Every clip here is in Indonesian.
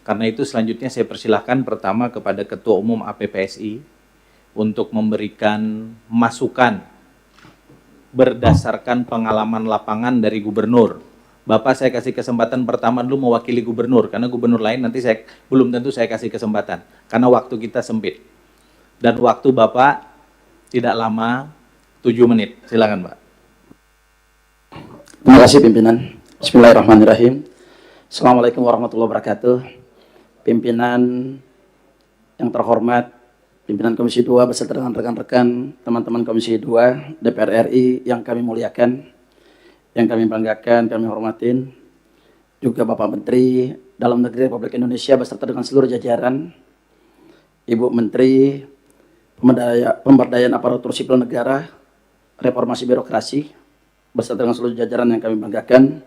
Karena itu selanjutnya saya persilahkan pertama kepada Ketua Umum APPSI untuk memberikan masukan berdasarkan pengalaman lapangan dari gubernur. Bapak saya kasih kesempatan pertama dulu mewakili gubernur, karena gubernur lain nanti saya belum tentu saya kasih kesempatan, karena waktu kita sempit. Dan waktu Bapak tidak lama, 7 menit. Silakan Pak. Terima kasih pimpinan. Bismillahirrahmanirrahim. Assalamualaikum warahmatullahi wabarakatuh. Pimpinan yang terhormat, pimpinan Komisi 2 beserta dengan rekan-rekan teman-teman Komisi 2 DPR RI yang kami muliakan, yang kami banggakan, kami hormatin, juga Bapak Menteri Dalam Negeri Republik Indonesia beserta dengan seluruh jajaran, Ibu Menteri Pemberdayaan Aparatur Sipil Negara, Reformasi Birokrasi, beserta dengan seluruh jajaran yang kami banggakan,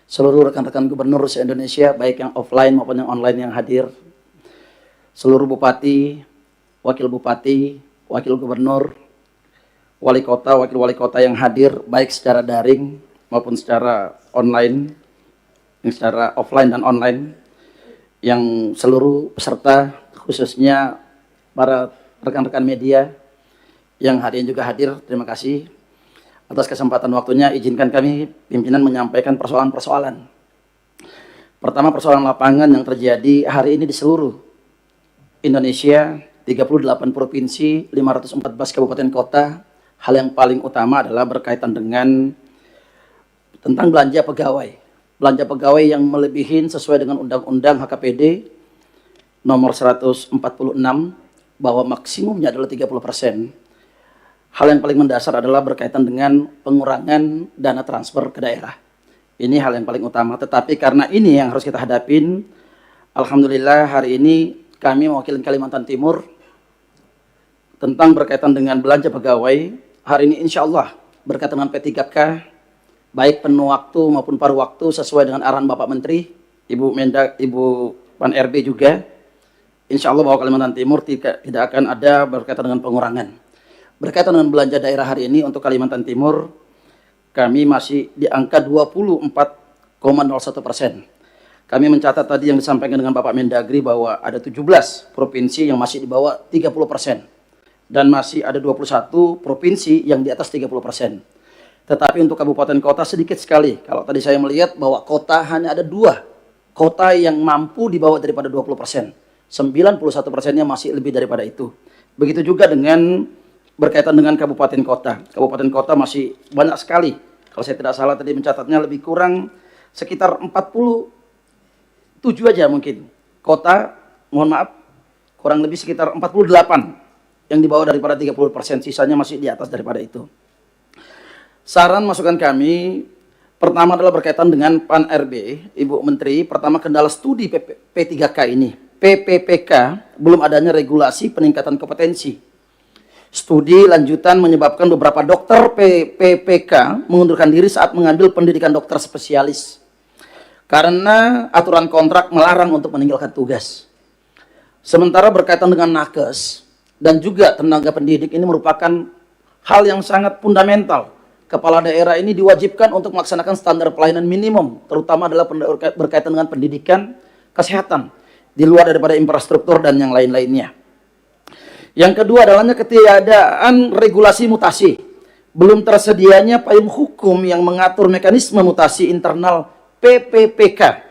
seluruh rekan-rekan gubernur se-Indonesia, baik yang offline maupun yang online yang hadir, seluruh bupati, wakil bupati, wakil gubernur, wali kota, wakil wali kota yang hadir, baik secara daring maupun secara online, yang secara offline dan online, yang seluruh peserta, khususnya para rekan-rekan media yang hari ini juga hadir, terima kasih. Atas kesempatan waktunya, izinkan kami pimpinan menyampaikan persoalan-persoalan. Pertama, persoalan lapangan yang terjadi hari ini di seluruh Indonesia, 38 provinsi, 514 kabupaten kota. Hal yang paling utama adalah berkaitan dengan tentang belanja pegawai. Belanja pegawai yang melebihi sesuai dengan Undang-Undang HKPD nomor 146 bahwa maksimumnya adalah 30%. Hal yang paling mendasar adalah berkaitan dengan pengurangan dana transfer ke daerah. Ini hal yang paling utama, tetapi karena ini yang harus kita hadapin, alhamdulillah hari ini kami mewakili Kalimantan Timur tentang berkaitan dengan belanja pegawai. Hari ini insya Allah berkaitan dengan P3K, baik penuh waktu maupun paruh waktu sesuai dengan arahan Bapak Menteri, Ibu Mendak, Ibu Pan RB juga. Insya Allah bahwa Kalimantan Timur tidak akan ada berkaitan dengan pengurangan. Berkaitan dengan belanja daerah hari ini untuk Kalimantan Timur, kami masih di angka 24,01%. Kami mencatat tadi yang disampaikan dengan Bapak Mendagri bahwa ada 17 provinsi yang masih di bawah 30%. Dan masih ada 21 provinsi yang di atas 30%. Tetapi untuk kabupaten kota sedikit sekali. Kalau tadi saya melihat bahwa kota hanya ada 2 kota yang mampu di bawah daripada 20%. 91%-nya masih lebih daripada itu. Begitu juga dengan berkaitan dengan kabupaten kota. Kabupaten kota masih banyak sekali. Kalau saya tidak salah tadi mencatatnya lebih kurang sekitar 47 aja mungkin. Kota, mohon maaf, kurang lebih sekitar 48 yang di bawah daripada 30%. Sisanya masih di atas daripada itu. Saran masukan kami, pertama adalah berkaitan dengan Pan RB, Ibu Menteri. Pertama, kendala studi P3K ini. PPPK, belum adanya regulasi peningkatan kompetensi. Studi lanjutan menyebabkan beberapa dokter PPPK mengundurkan diri saat mengambil pendidikan dokter spesialis. Karena aturan kontrak melarang untuk meninggalkan tugas. Sementara berkaitan dengan nakes dan juga tenaga pendidik ini merupakan hal yang sangat fundamental. Kepala daerah ini diwajibkan untuk melaksanakan standar pelayanan minimum, terutama adalah berkaitan dengan pendidikan, kesehatan, di luar daripada infrastruktur dan yang lain-lainnya. Yang kedua adalah ketiadaan regulasi mutasi. Belum tersedianya payung hukum yang mengatur mekanisme mutasi internal PPPK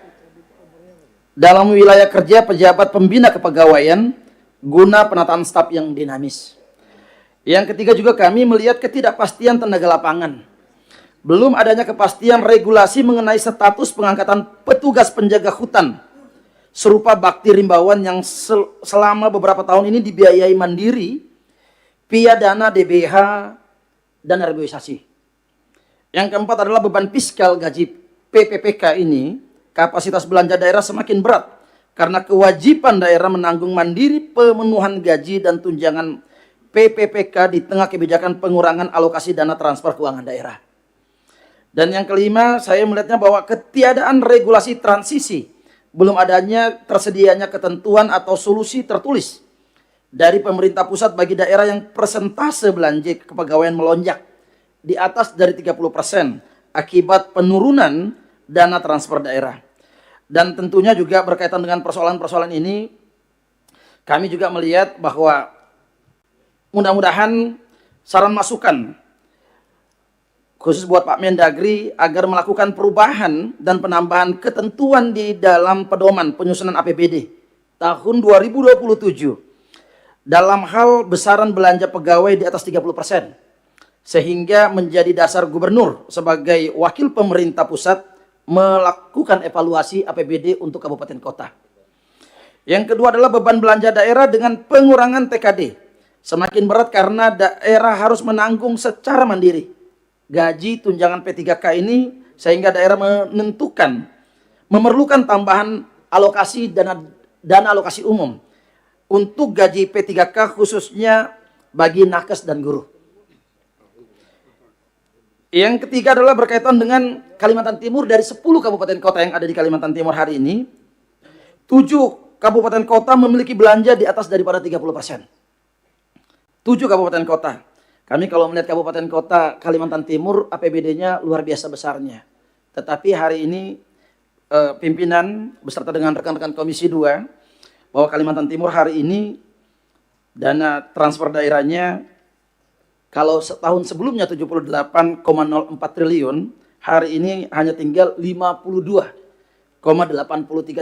dalam wilayah kerja pejabat pembina kepegawaian guna penataan staf yang dinamis. Yang ketiga juga kami melihat ketidakpastian tenaga lapangan. Belum adanya kepastian regulasi mengenai status pengangkatan petugas penjaga hutan serupa bakti rimbawan yang selama beberapa tahun ini dibiayai mandiri via dana DBH dan reboisasi. Yang keempat adalah beban fiskal gaji PPPK ini, kapasitas belanja daerah semakin berat karena kewajiban daerah menanggung mandiri pemenuhan gaji dan tunjangan PPPK di tengah kebijakan pengurangan alokasi dana transfer keuangan daerah. Dan yang kelima, saya melihatnya bahwa ketiadaan regulasi transisi, belum adanya tersedianya ketentuan atau solusi tertulis dari pemerintah pusat bagi daerah yang persentase belanja kepegawaian melonjak di atas dari 30% akibat penurunan dana transfer daerah. Dan tentunya juga berkaitan dengan persoalan-persoalan ini, kami juga melihat bahwa mudah-mudahan saran masukan khusus buat Pak Mendagri agar melakukan perubahan dan penambahan ketentuan di dalam pedoman penyusunan APBD tahun 2027 dalam hal besaran belanja pegawai di atas 30%, sehingga menjadi dasar gubernur sebagai wakil pemerintah pusat melakukan evaluasi APBD untuk kabupaten kota. Yang kedua adalah beban belanja daerah dengan pengurangan TKD. Semakin berat karena daerah harus menanggung secara mandiri gaji tunjangan P3K ini, sehingga daerah memerlukan tambahan alokasi dana alokasi umum untuk gaji P3K khususnya bagi nakes dan guru. Yang ketiga adalah berkaitan dengan Kalimantan Timur. Dari 10 kabupaten kota yang ada di Kalimantan Timur hari ini, 7 kabupaten kota memiliki belanja di atas daripada 30%. 7 kabupaten kota. Kami kalau melihat kabupaten kota Kalimantan Timur, APBD-nya luar biasa besarnya. Tetapi hari ini pimpinan beserta dengan rekan-rekan Komisi 2 bahwa Kalimantan Timur hari ini dana transfer daerahnya kalau setahun sebelumnya 78,04 triliun, hari ini hanya tinggal 52,83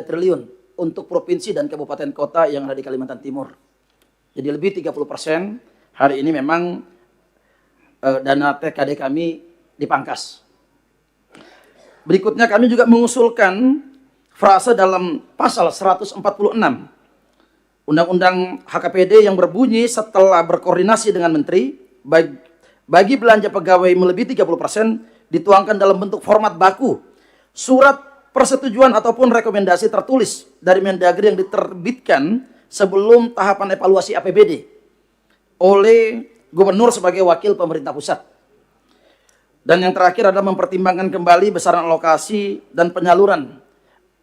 triliun untuk provinsi dan kabupaten kota yang ada di Kalimantan Timur. Jadi lebih 30% hari ini memang dana TKD kami dipangkas. Berikutnya kami juga mengusulkan frase dalam pasal 146 Undang-Undang HKPD yang berbunyi setelah berkoordinasi dengan menteri, bagi belanja pegawai melebihi 30% dituangkan dalam bentuk format baku, surat persetujuan ataupun rekomendasi tertulis dari Mendagri yang diterbitkan sebelum tahapan evaluasi APBD oleh gubernur sebagai wakil pemerintah pusat. Dan yang terakhir adalah mempertimbangkan kembali besaran alokasi dan penyaluran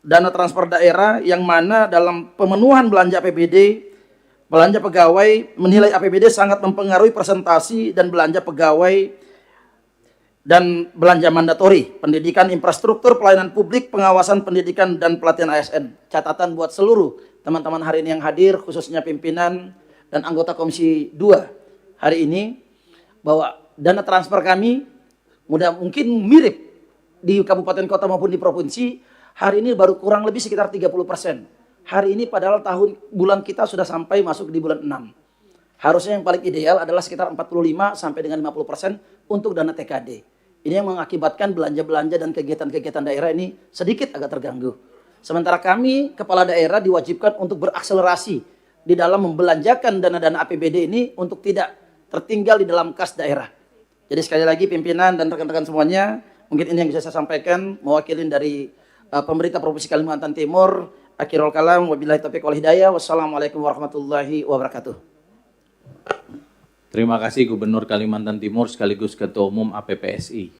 dana transfer daerah yang mana dalam pemenuhan belanja APBD, belanja pegawai menilai APBD sangat mempengaruhi presentasi dan belanja pegawai dan belanja mandatori, pendidikan, infrastruktur, pelayanan publik, pengawasan pendidikan, dan pelatihan ASN. Catatan buat seluruh teman-teman hari ini yang hadir, khususnya pimpinan dan anggota Komisi 2 hari ini, bahwa dana transfer kami mungkin mirip di kabupaten kota maupun di provinsi, hari ini baru kurang lebih sekitar 30%. Hari ini padahal bulan kita sudah sampai masuk di bulan 6. Harusnya yang paling ideal adalah sekitar 45 sampai dengan 50% untuk dana TKD. Ini yang mengakibatkan belanja-belanja dan kegiatan-kegiatan daerah ini sedikit agak terganggu. Sementara kami, kepala daerah, diwajibkan untuk berakselerasi di dalam membelanjakan dana-dana APBD ini untuk tidak tertinggal di dalam kas daerah. Jadi sekali lagi pimpinan dan rekan-rekan semuanya, mungkin ini yang bisa saya sampaikan mewakili dari pemerintah Provinsi Kalimantan Timur. Akhirul kalam, wabillahi taufiq wal hidayah. Wassalamualaikum warahmatullahi wabarakatuh. Terima kasih Gubernur Kalimantan Timur sekaligus Ketua Umum APPSI.